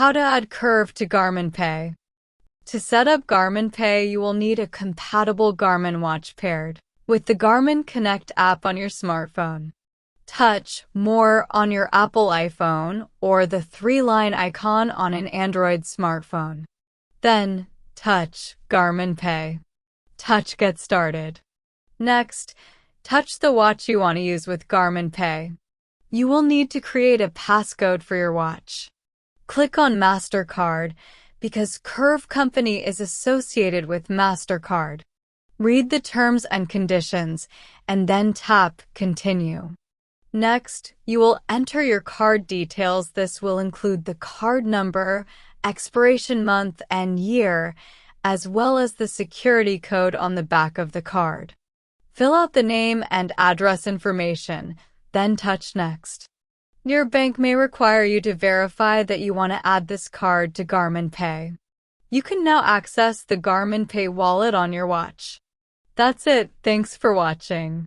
How to add Curve to Garmin Pay. To set up Garmin Pay, you will need a compatible Garmin watch paired with the Garmin Connect app on your smartphone. Touch More on your Apple iPhone or the three-line icon on an Android smartphone. Then, touch Garmin Pay. Touch Get Started. Next, touch the watch you want to use with Garmin Pay. You will need to create a passcode for your watch. Click on MasterCard because Curve Company is associated with MasterCard. Read the terms and conditions and then tap Continue. Next, you will enter your card details. This will include the card number, expiration month and year, as well as the security code on the back of the card. Fill out the name and address information, then touch Next. Your bank may require you to verify that you want to add this card to Garmin Pay. You can now access the Garmin Pay wallet on your watch. That's it. Thanks for watching.